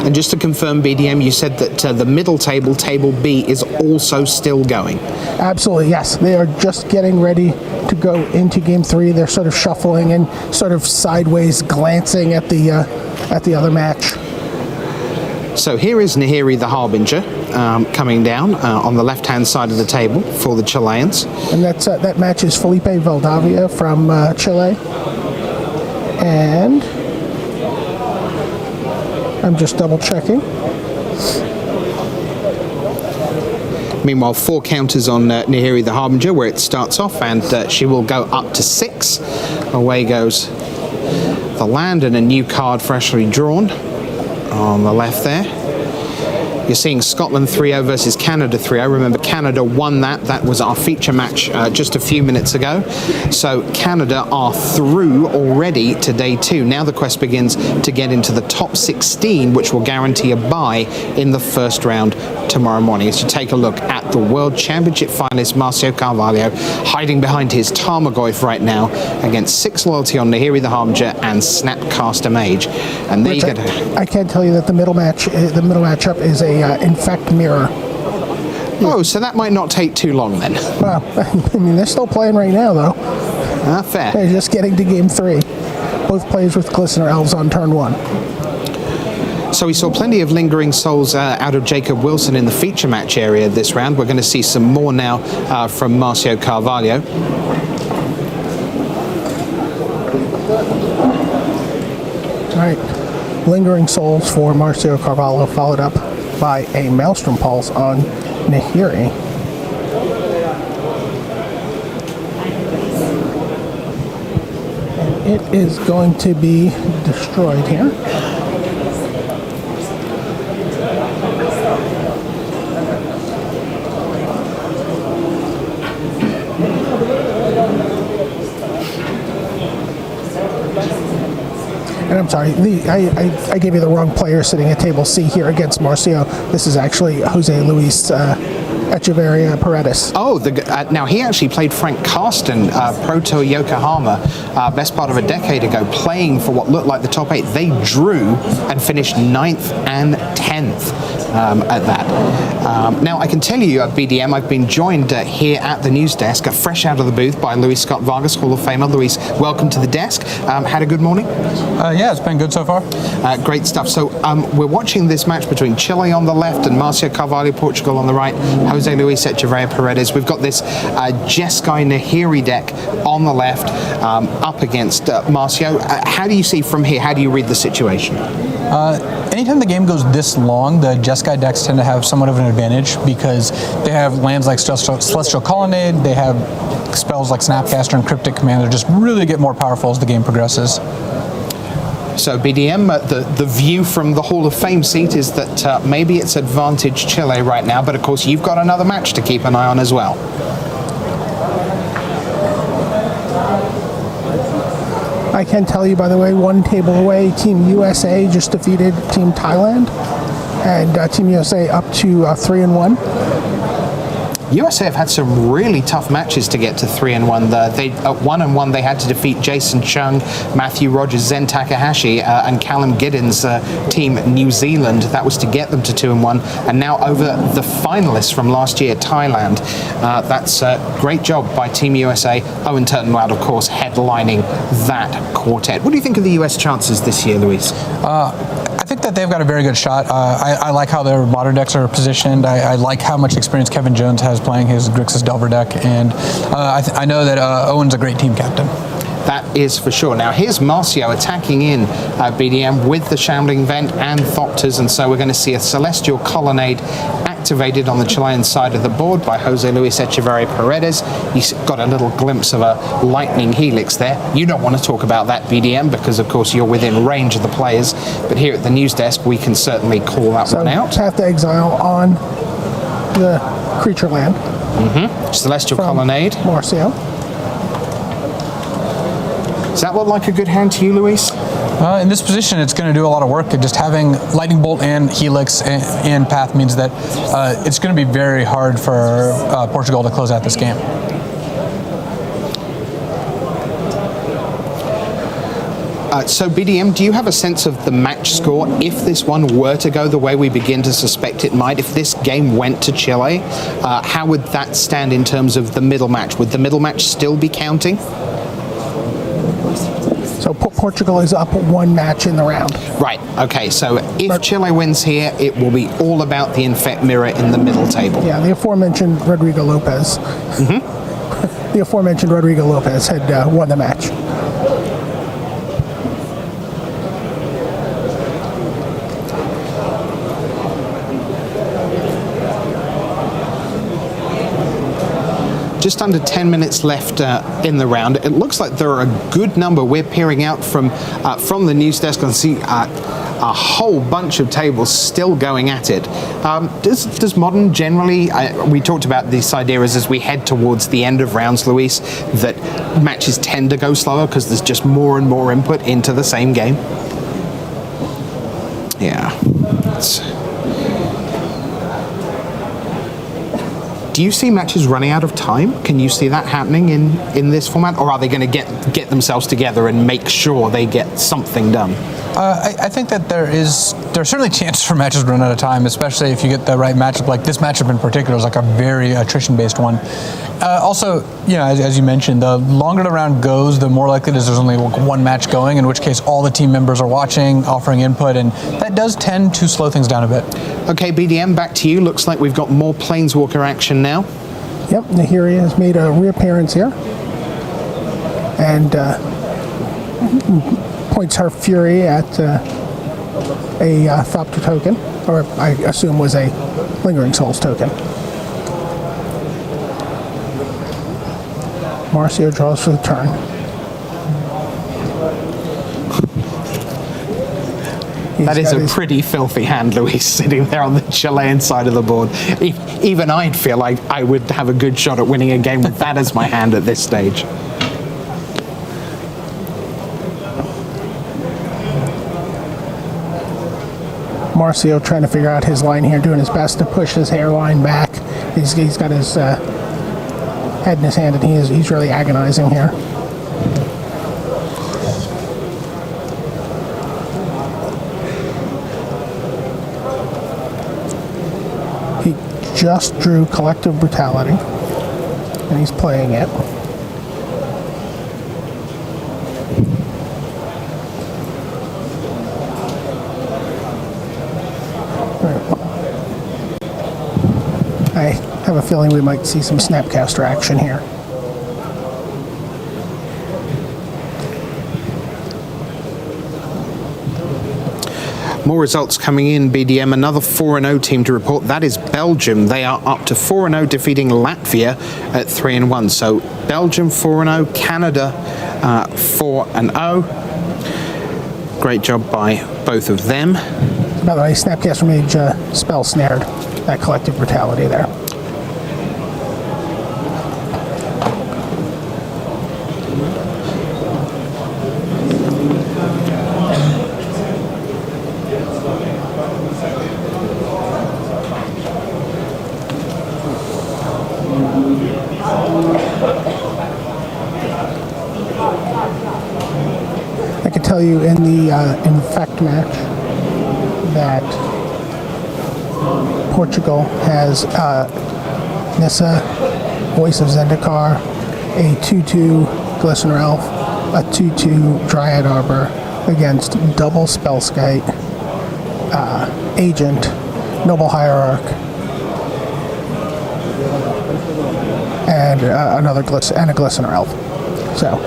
And just to confirm, BDM, you said that the middle table, table B, is also still going. Absolutely, yes. They are just getting ready to go into Game 3. They're sort of shuffling and sort of sideways glancing at the other match. So here is Nahiri the Harbinger coming down on the left-hand side of the table for the Chileans. And that match is Felipe Valdavia from Chile. And I'm just double checking. Meanwhile, 4 counters on Nahiri the Harbinger, where it starts off, and she will go up to 6. Away goes the land, and a new card freshly drawn on the left there. You're seeing Scotland 3-0 versus Canada 3-0. Remember, Canada won that. That was our feature match just a few minutes ago. So Canada are through already to day 2. Now the quest begins to get into the top 16, which will guarantee a bye in the first round tomorrow morning. As you take a look at the World Championship finalist Marcio Carvalho, hiding behind his Tarmogoyf right now against 6 loyalty on Nahiri the Harbinger and Snapcaster Mage. And there you go. I can tell you that the middle matchup is a Infect Mirror. Oh, so that might not take too long then. Well, I mean, they're still playing right now, though. Fair. They're just getting to Game 3. Both plays with Glistener Elves on turn 1. So we saw plenty of lingering souls out of Jacob Wilson in the feature match area this round. We're going to see some more now from Marcio Carvalho. All right. Lingering Souls for Marcio Carvalho, followed up by a Maelstrom Pulse on Nahiri. And it is going to be destroyed here. And I'm sorry, I gave you the wrong player sitting at table C here against Marcio. This is actually Jose Luis Echeverria Paredes. Oh, now he actually played Frank Karsten, Pro Tour Yokohama, best part of a decade ago, playing for what looked like the top 8. They drew and finished 9th and 10th at that. Now, I can tell you, BDM, I've been joined here at the news desk, fresh out of the booth, by Luis Scott Vargas, Hall of Famer. Luis, welcome to the desk. Had a good morning? Yeah, it's been good so far. Great stuff. So we're watching this match between Chile on the left and Marcio Carvalho, Portugal on the right. Jose Luis Echeverria Paredes. We've got this Jeskai Nahiri deck on the left up against Marcio. How do you see from here? How do you read the situation? Anytime the game goes this long, the Jeskai decks tend to have somewhat of an advantage because they have lands like Celestial Colonnade, they have spells like Snapcaster and Cryptic Command that just really get more powerful as the game progresses. So BDM, the view from the Hall of Fame seat is that maybe it's advantage Chile right now, but of course you've got another match to keep an eye on as well. I can tell you, by the way, one table away, Team USA just defeated Team Thailand, and Team USA up to 3-1. USA have had some really tough matches to get to 3-1. They at 1-1 they had to defeat Jason Chung, Matthew Rogers, Zen Takahashi, and Callum Giddens, Team New Zealand. That was to get them to 2-1. And now over the finalists from last year, Thailand. That's a great job by Team USA. Owen Turtenwald, of course, headlining that quartet. What do you think of the US chances this year, Luis? I think that they've got a very good shot. I like how their modern decks are positioned. I like how much experience Kevin Jones has playing his Grixis Delver deck, and I know that Owen's a great team captain. That is for sure. Now here's Marcio attacking in BDM with the Shambling Vent and Thopters, and so we're going to see a Celestial Colonnade activated on the Chilean side of the board by Jose Luis Echeverria Paredes. He's got a little glimpse of a lightning helix there. You don't want to talk about that, BDM, because of course you're within range of the players, but here at the news desk we can certainly call that one out. Have to exile on the creature land. Celestial Colonnade. Marcio. Does that look like a good hand to you, Luis? In this position, it's going to do a lot of work. Just having Lightning Bolt and Helix and Path means that it's going to be very hard for Portugal to close out this game. So BDM, do you have a sense of the match score if this one were to go the way we begin to suspect it might? If this game went to Chile, how would that stand in terms of the middle match? Would the middle match still be counting? So Portugal is up one match in the round. Right, okay, so if Chile wins here, it will be all about the Infect mirror in the middle table. Yeah, the aforementioned Rodrigo Lopez. The aforementioned Rodrigo Lopez had won the match. Just under 10 minutes left in the round. It looks like there are a good number. We're peering out from the news desk and see a whole bunch of tables still going at it. Does Modern generally, we talked about this idea as we head towards the end of rounds, Luis, that matches tend to go slower because there's just more and more input into the same game? Yeah. Do you see matches running out of time? Can you see that happening in this format? Or are they going to get themselves together and make sure they get something done? I think that there's certainly a chance for matches to run out of time, especially if you get the right matchup. Like this matchup in particular is like a very attrition-based one. Also, you know, as you mentioned, the longer the round goes, the more likely it is there's only one match going, in which case all the team members are watching, offering input, and that does tend to slow things down a bit. Okay, BDM, back to you. Looks like we've got more Planeswalker action now. Yep, Nahiri has made a reappearance here. And points her fury at a Thopter token, or I assume was a Lingering Souls token. Marcio draws for the turn. That is a pretty filthy hand, Luis, sitting there on the Chilean side of the board. Even I'd feel like I would have a good shot at winning a game with that as my hand at this stage. Marcio trying to figure out his line here, doing his best to push his hairline back. He's got his head in his hand, and he's really agonizing here. He just drew Collective Brutality, and he's playing it. I have a feeling we might see some Snapcaster action here. More results coming in, BDM. Another 4-0 team to report. That is Belgium. They are up to 4-0, defeating Latvia at 3-1. So Belgium 4-0, Canada 4-0. Great job by both of them. By the way, Snapcaster Mage spell snared that Collective Brutality there. I can tell you in the Infect match that Portugal has Nissa, Voice of Zendikar, a 2/2 Glistener Elf, a 2/2 Dryad Arbor against double Spellskite, Agent, Noble Hierarch, and another Glistener Elf. So.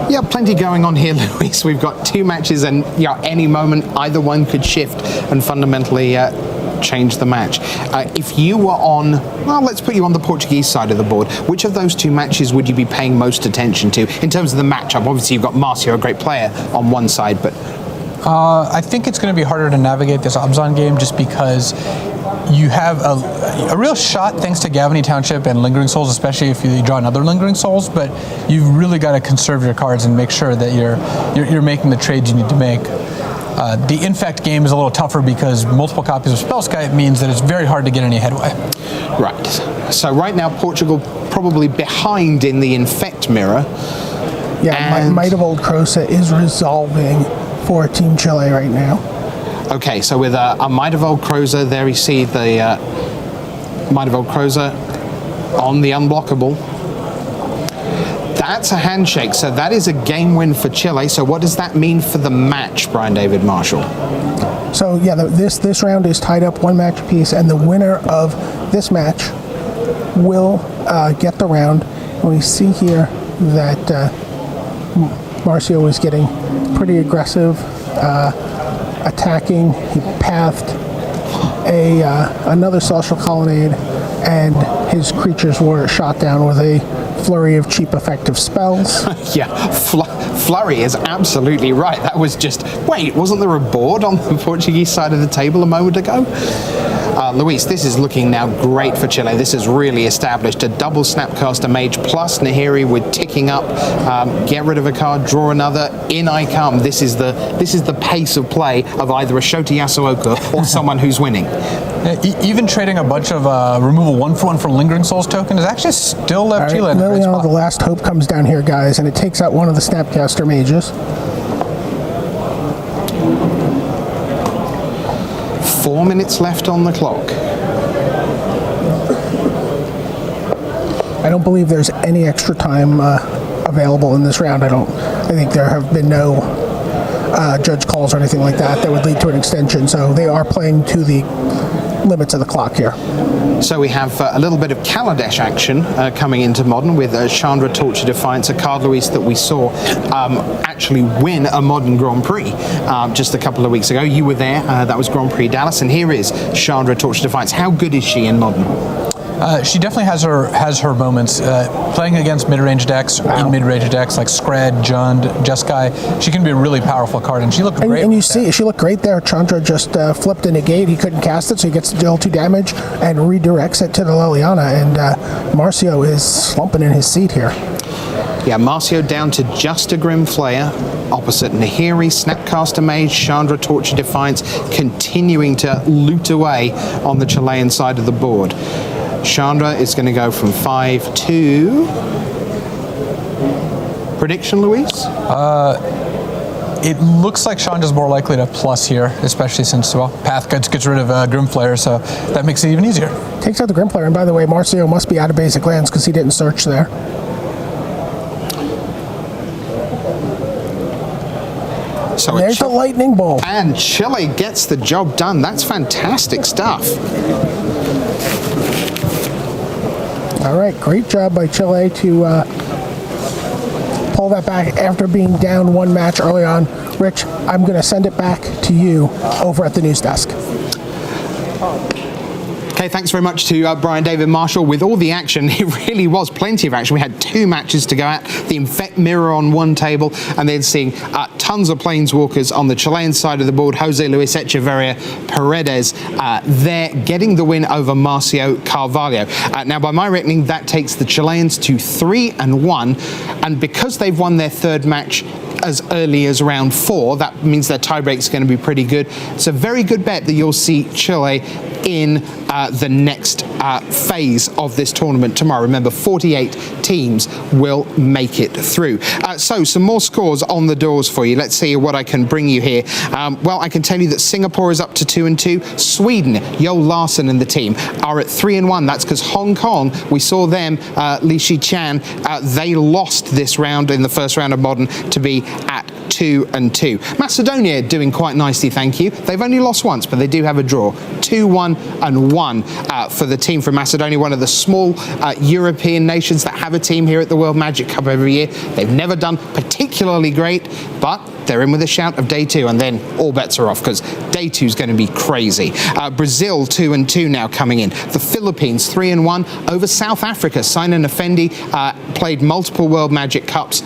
Yeah, plenty going on here, Luis. We've got two matches, and any moment either one could shift and fundamentally change the match. If you were on, well, let's put you on the Portuguese side of the board. Which of those two matches would you be paying most attention to in terms of the matchup? Obviously, you've got Marcio, a great player, on one side, but I think it's going to be harder to navigate this Obzon game just because you have a real shot thanks to Gavany Township and Lingering Souls, especially if you draw another Lingering Souls, but you've really got to conserve your cards and make sure that you're making the trades you need to make. The Infect game is a little tougher because multiple copies of Spellskite means that it's very hard to get any headway. Right. So right now, Portugal probably behind in the Infect mirror. Yeah, Might of Old Crosa is resolving for Team Chile right now. Okay, so with a Might of Old Crosa, there you see the Might of Old Crosa on the unblockable. That's a handshake, so that is a game win for Chile. So what does that mean for the match, Brian David Marshall? So yeah, this round is tied up one match apiece, and the winner of this match will get the round. And we see here that Marcio is getting pretty aggressive, attacking. He pathed another Celestial Colonnade, and his creatures were shot down with a flurry of cheap effective spells. Yeah, flurry is absolutely right. That was just, wait, wasn't there a board on the Portuguese side of the table a moment ago? Luis, this is looking now great for Chile. This has really established a double Snapcaster Mage plus Nahiri with ticking up. Get rid of a card, draw another, in I come. This is the pace of play of either a Shota Yasuoka or someone who's winning. Even trading a bunch of removal 1-for-1 for Lingering Souls token is actually still left Chile in a great spot. The last hope comes down here, guys, and it takes out one of the Snapcaster Mages. 4 minutes left on the clock. I don't believe there's any extra time available in this round. I think there have been no judge calls or anything like that would lead to an extension. So they are playing to the limits of the clock here. So we have a little bit of Kaladesh action coming into Modern with Chandra Torch of Defiance, a card, Luis, that we saw actually win a Modern Grand Prix just a couple of weeks ago. You were there. That was Grand Prix Dallas. And here is Chandra Torch of Defiance. How good is she in Modern? She definitely has her moments. Playing against mid-range decks, in mid-range decks like Skred, Jund, Jeskai, she can be a really powerful card, and she looked great. And you see, she looked great there. Chandra just flipped a negate. He couldn't cast it, so he gets to deal 2 damage and redirects it to the Liliana. And Marcio is slumping in his seat here. Yeah, Marcio down to just a Grim Flayer. Opposite Nahiri, Snapcaster Mage, Chandra, Torture Defiance, continuing to loot away on the Chilean side of the board. Chandra is going to go from 5 to... Prediction, Luis? It looks like Chandra's more likely to plus here, especially since, well, Path gets rid of Grim Flayer, so that makes it even easier. Takes out the Grim Flayer, and by the way, Marcio must be out of basic lands because he didn't search there. So there's the lightning bolt. And Chile gets the job done. That's fantastic stuff. All right, great job by Chile to pull that back after being down 1 match early on. Rich, I'm going to send it back to you over at the news desk. Okay, thanks very much to Brian David Marshall. With all the action, it really was plenty of action. We had 2 matches to go at. The Infect mirror on one table, and then seeing tons of Planeswalkers on the Chilean side of the board. Jose Luis Echeverria Paredes there getting the win over Marcio Carvalho. Now, by my reckoning, that takes the Chileans to 3-1, and because they've won their 3rd match as early as round 4, that means their tiebreak is going to be pretty good. It's a very good bet that you'll see Chile in the next phase of this tournament tomorrow. Remember, 48 teams will make it through. So some more scores on the doors for you. Let's see what I can bring you here. Well, I can tell you that Singapore is up to 2-2. Sweden, Yo Larson and the team are at 3-1. That's because Hong Kong, we saw them, Li Shichan, they lost this round in the first round of Modern to be at 2-2. Macedonia doing quite nicely, thank you. They've only lost once, but they do have a draw. 2-1-1 for the team from Macedonia, one of the small European nations that have a team here at the World Magic Cup every year. They've never done particularly great, but they're in with a shout of day 2, and then all bets are off because day 2 is going to be crazy. Brazil 2-2 now coming in. The Philippines 3-1 over South Africa. Sinan Effendi played multiple World Magic Cups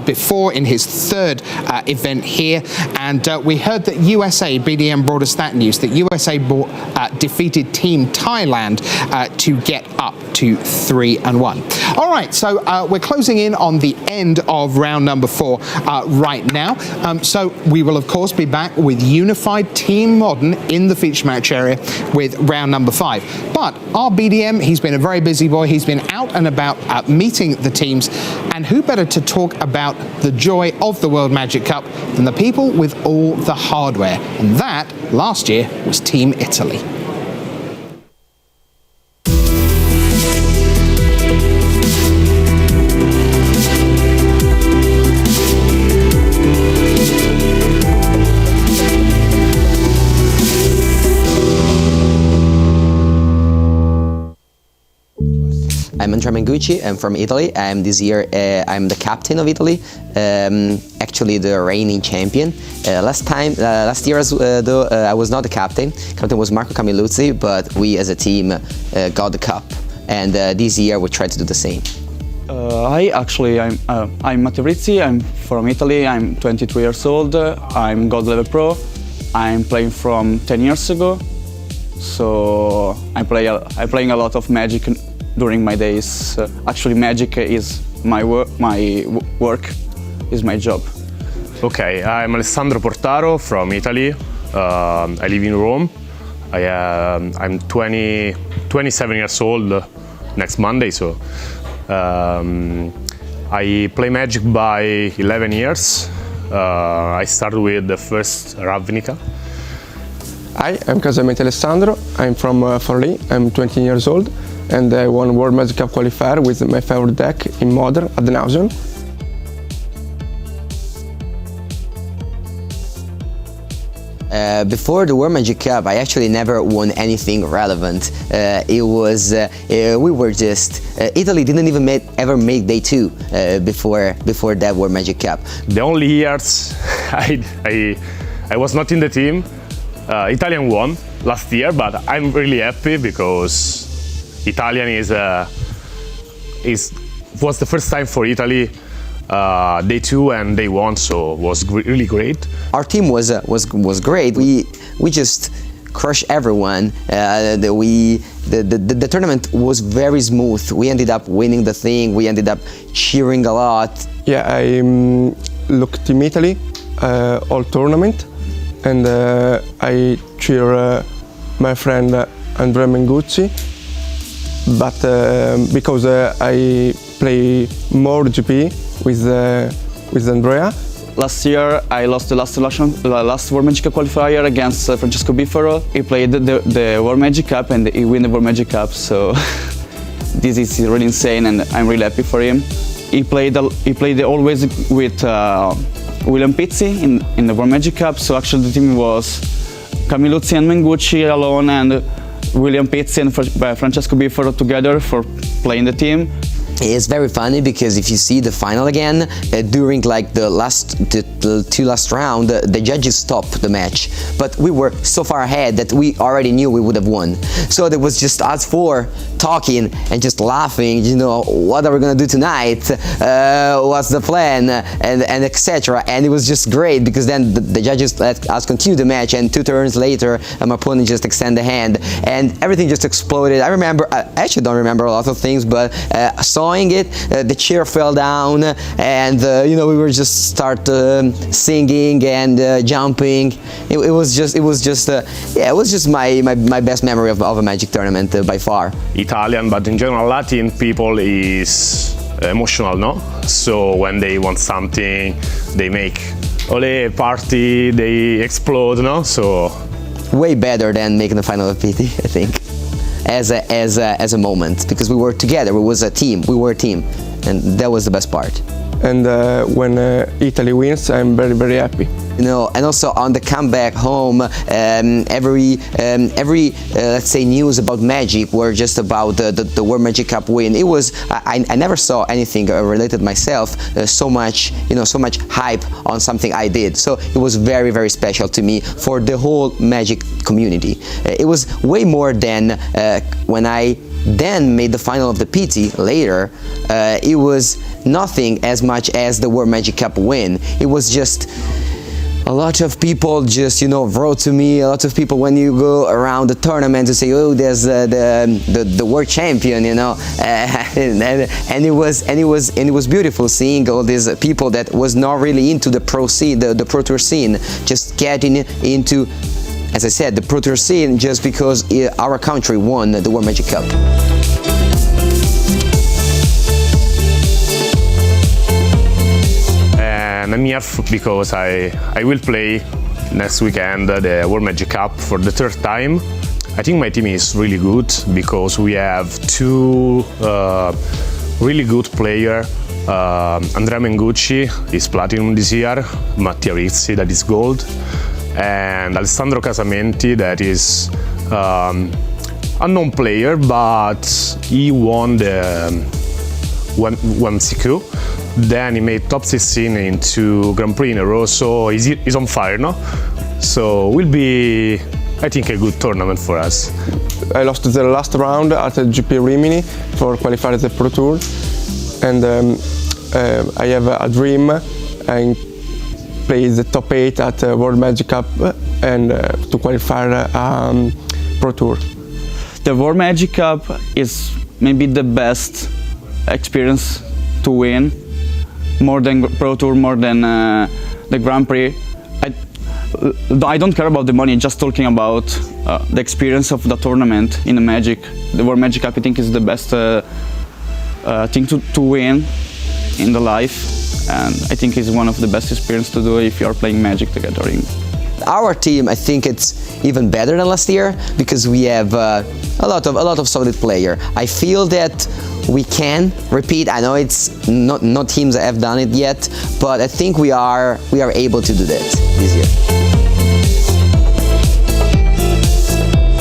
before in his 3rd event here, and we heard that USA, BDM brought us that news, that USA defeated Team Thailand to get up to 3-1. All right, so we're closing in on the end of round number 4 right now. So we will, of course, be back with Unified Team Modern in the feature match area with round number 5. But our BDM, he's been a very busy boy. He's been out and about meeting the teams. And who better to talk about the joy of the World Magic Cup than the people with all the hardware? And that, last year, was Team Italy. I'm Andrea Mengucci. I'm from Italy. This year I'm the captain of Italy, actually the reigning champion. Last year though I was not the captain. Captain was Marco Camilluzzi, but we as a team got the cup, and this year we tried to do the same. I'm Matteo Rizzi. I'm from Italy. I'm 23 years old. I'm Gold Level Pro. I'm playing from 10 years ago, so I'm playing a lot of Magic during my days. Actually, Magic is my work, is my job. Okay, I'm Alessandro Portaro from Italy. I live in Rome. I'm 27 years old next Monday, so I play Magic by 11 years. I started with the first Ravnica. Hi, I'm Casamento Alessandro. I'm from Forlì. I'm 20 years old, and I won World Magic Cup qualifier with my favorite deck in Modern at the Nausion. Before the World Magic Cup, I actually never won anything relevant. We were just Italy didn't even ever make day 2 before that World Magic Cup. The only years I was not in the team, Italian won last year, but I'm really happy because Italian was the first time for Italy. Day 2 and day 1, so was really great. Our team was great. We just crushed everyone. The tournament was very smooth. We ended up winning the thing. We ended up cheering a lot. Yeah, I looked Team Italy all tournament, and I cheer my friend Andrea Mengucci. But because I play more GP with Andrea. Last year I lost the last World Magic Cup qualifier against Francesco Biffaro. He played the World Magic Cup and he won the World Magic Cup, so this is really insane and I'm really happy for him. He played always with William Pizzi in the World Magic Cup, so actually the team was Camilluzzi and Mengucci alone and William Pizzi and Francesco Biffaro together for playing the team. It's very funny because if you see the final again, during like the two last round, the judges stopped the match. But we were so far ahead that we already knew we would have won. So there was just us four talking and just laughing, you know, what are we gonna do tonight? What's the plan? And etc. And it was just great because then the judges let us continue the match, and 2 turns later, my opponent just extended the hand and everything just exploded. I actually don't remember a lot of things, but sawing it, the chair fell down, and you know, we were just start singing and jumping. It was just my best memory of a Magic tournament by far. Italian, but in general Latin people is emotional, no? So when they want something, they make ole party, they explode, no? So way better than making the final of PT, I think. As a moment, because we were together, we were a team, and that was the best part. And when Italy wins, I'm very, very happy. You know, and also on the comeback home, every let's say news about Magic were just about the World Magic Cup win. It was I never saw anything related myself so much, you know, so much hype on something I did. So it was very, very special to me for the whole Magic community. It was way more than when I then made the final of the PT later. It was nothing as much as the World Magic Cup win. It was just a lot of people just, you know, wrote to me. A lot of people, when you go around the tournament, to say, oh, there's the world champion, you know, and it was beautiful seeing all these people that was not really into the pro scene, the Pro Tour scene, just getting into, as I said, the Pro Tour scene just because our country won the World Magic Cup. And I'm here because I will play next weekend the World Magic Cup for the 3rd time. I think my team is really good because we have 2 really good players. Andrea Mengucci is platinum this year, Mattia Rizzi that is gold, and Alessandro Casamenti that is unknown player, but he won the WMCQ. Then he made top 16 into Grand Prix in a row, so he's on fire, no? So will be, I think, a good tournament for us. I lost the last round at GP Rimini for qualify the Pro Tour, and I have a dream and play the top 8 at World Magic Cup and to qualify Pro Tour. The World Magic Cup is maybe the best experience to win, more than Pro Tour, more than the Grand Prix. I don't care about the money, just talking about the experience of the tournament in the Magic. The World Magic Cup, I think, is the best thing to win in the life, and I think it's one of the best experiences to do if you are playing Magic together. Our team, I think it's even better than last year because we have a lot of solid players. I feel that we can repeat. I know it's not teams that have done it yet, but I think we are able to do that this year.